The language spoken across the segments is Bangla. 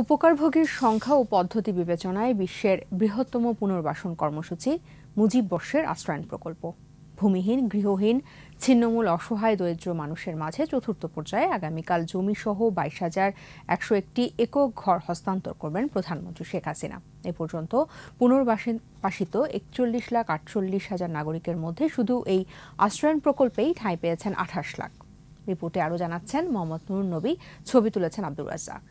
উপকারভোগীর সংখ্যা ও পদ্ধতি বিবেচনায় বিশ্বের বৃহত্তম পুনর্বাসন কর্মসূচি মুজিব বর্ষের আশ্রয়ণ প্রকল্প ভূমিহীন, গৃহহীন, ছিন্নমূল অসহায় দরিদ্র মানুষের মাঝে চতুর্থ পর্যায়ে আগামীকাল জমিসহ 22,101টি একক ঘর হস্তান্তর করবেন প্রধানমন্ত্রী শেখ হাসিনা। এ পর্যন্ত পুনর্বাসিত 41,48,000 নাগরিকের মধ্যে শুধু এই আশ্রয়ণ প্রকল্পেই ঠাঁই পেয়েছেন 28 লাখ। রিপোর্টে আরও জানাচ্ছেন মোহাম্মদ নুরুন নবী, ছবি তুলেছেন আব্দুর রাজ্জাক।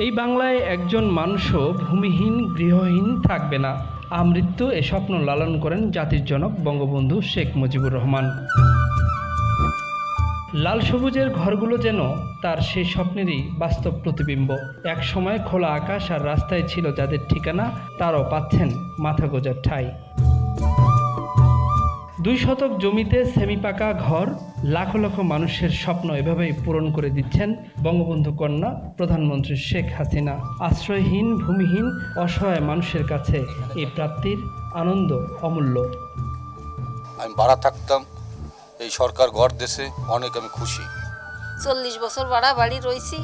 এই বাংলায় একজন মানুষও ভূমিহীন, গৃহহীন থাকবে না। আমৃত্যু এ স্বপ্ন লালন করেন জাতির জনক বঙ্গবন্ধু শেখ মুজিবুর রহমান। লাল সবুজের ঘরগুলো যেন তার সেই স্বপ্নেরই বাস্তব প্রতিবিম্ব। এক সময় খোলা আকাশ আর রাস্তায় ছিল যাদের ঠিকানা, তারাও পাচ্ছেন মাথা গোঁজার ঠাঁই। 2 শতক জমিতে সেমি পাকা ঘর, লাখ লাখ মানুষের স্বপ্ন এভাবেই পূরণ করে দিচ্ছেন বঙ্গবন্ধু কন্যা প্রধানমন্ত্রী শেখ হাসিনা। আশ্রয়হীন, ভূমিহীন, অসহায় মানুষের কাছে এই প্রাপ্তির আনন্দ অমূল্য। আমি ভাড়া থাকতাম, এই সরকার ঘর দেশে অনেক আমি খুশি। 40 বছর ভাড়া বাড়ি রয়েছি,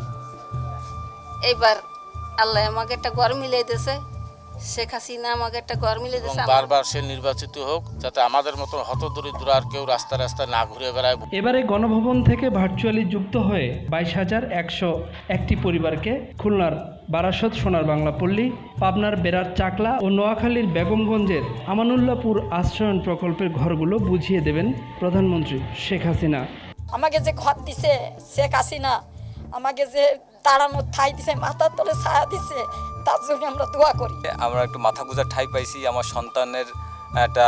এইবার আল্লাহ আমাকে একটা ঘর মিলিয়ে দিয়েছে। শেখ হাসিনা আমাকে একটা ঘর মিলিয়ে দিয়েছে। বারবার সে নির্বাচিত হোক, যাতে আমাদের মতো হতদরিদ্র আর কেউ রাস্তা রাস্তায় না ঘুরে বেড়ায়। এবারে গণভবন থেকে ভার্চুয়ালি যুক্ত হয়ে 22,101টি পরিবারকে খুলনার বারাসত সোনার বাংলা পল্লী, পাবনার বেড়ার চাকলা ও নোয়াখালীর বেগমগঞ্জের আমানুল্লাহপুর আশ্রয়ণ প্রকল্পের ঘরগুলো বুঝিয়ে দেবেন প্রধানমন্ত্রী শেখ হাসিনা। আমাকে যে ঘর দিছে শেখ হাসিনা, আমাকে যে তাড়ানোর ঠাই দিছে, মাথার তলে ছায়া দিছে, তার জন্য আমরা দোয়া করি। আমরা একটু মাথা গোঁজার ঠাই পাইছি, আমার সন্তানের একটা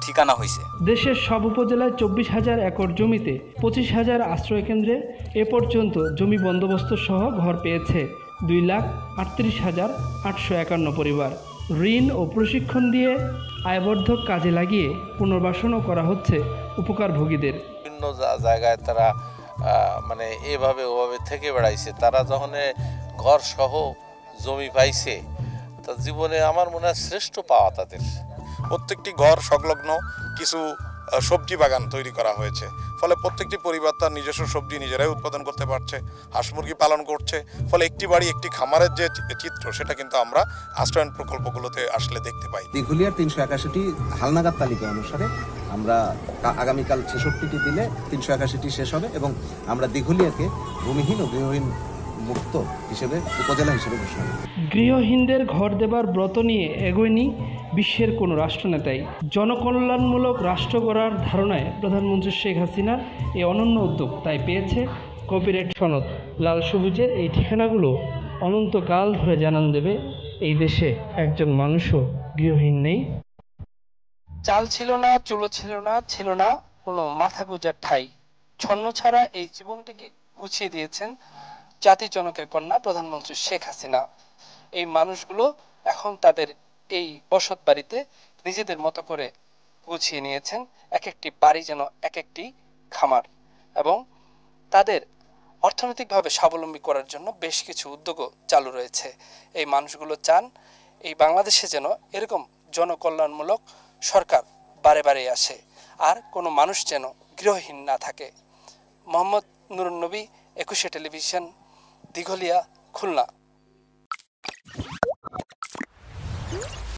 ঠিকানা হয়েছে। দেশের সব উপজেলায় 24,000 একর জমিতে 25,000 আশ্রয় কেন্দ্রে এ পর্যন্ত জমি বন্দোবস্ত সহ ঘর পেয়েছে 2,38,851 পরিবার। ঋণ ও প্রশিক্ষণ দিয়ে আয়বর্ধক কাজে লাগিয়ে পুনর্বাসনও করা হচ্ছে উপকারভোগীদের। বিভিন্ন জায়গায় তারা মানে এভাবে ওভাবে থেকে বেড়াইছে, তারা যখন ঘর সহ জমি পাইছে, তার জীবনে আমার মনে হয় শ্রেষ্ঠ পাওয়া তাদের। প্রত্যেকটি ঘর সংলগ্ন কিছু সবজি বাগান তৈরি করা হয়েছে, ফলে প্রত্যেকটি পরিবার তার নিজস্ব সবজি নিজেরাই উৎপাদন করতে পারছে, হাঁস মুরগি পালন করছে। ফলে একটি বাড়ি একটি খামারের যে চিত্র, সেটা কিন্তু আমরা আশ্রয়ণ প্রকল্পগুলোতে আসলে দেখতে পাই। দিঘুলিয়ার 381টি হালনাগাদ তালিকা অনুসারে আমরা আগামীকাল 66টি দিলে 381টি শেষ হবে এবং আমরা দিঘুলিয়াকে ভূমিহীন ও গৃহহীন মুক্ত হিসেবে উপজেলা হিসেবে ঘোষণা করি। গৃহহীনদের ঘর দেবার ব্রত নিয়ে এগোয়নি বিশ্বের কোনো রাষ্ট্রনেতাই। জনকল্যাণমূলক রাষ্ট্র গড়ার ধারণায় প্রধানমন্ত্রী শেখ হাসিনার এই অনন্য উদ্যোগ তাই পেয়েছে কপিরাইট সনদ। লাল সবুজের এই ঠিকানাগুলো অনন্তকাল ধরে জানান দেবে এই দেশে একজন মানুষও গৃহহীন নেই। চাল ছিল না, চুলো ছিল না, ছিল না কোনো মাথা গোঁজার ঠাই। ছন্ন ছাড়া এই জীবনটিকে গুছিয়ে দিয়েছেন জাতির জনকের কন্যা প্রধানমন্ত্রী শেখ হাসিনা। এই মানুষগুলো এখন তাদের এই বসত বাড়িতে নিজেদের মতো করে গুছিয়ে নিয়েছেন। এক একটি বাড়ি যেন এক একটি খামার, এবং তাদের অর্থনৈতিকভাবে স্বাবলম্বী করার জন্য বেশ কিছু উদ্যোগও চালু রয়েছে। এই মানুষগুলো চান এই বাংলাদেশে যেন এরকম জনকল্যাণমূলক সরকার বারে বারে আসে, আর কোনো মানুষ যেন গৃহহীন না থাকে। মোহাম্মদ নুরুন নবী, 21 টেলিভিশন, দিঘলিয়া, খুলনা।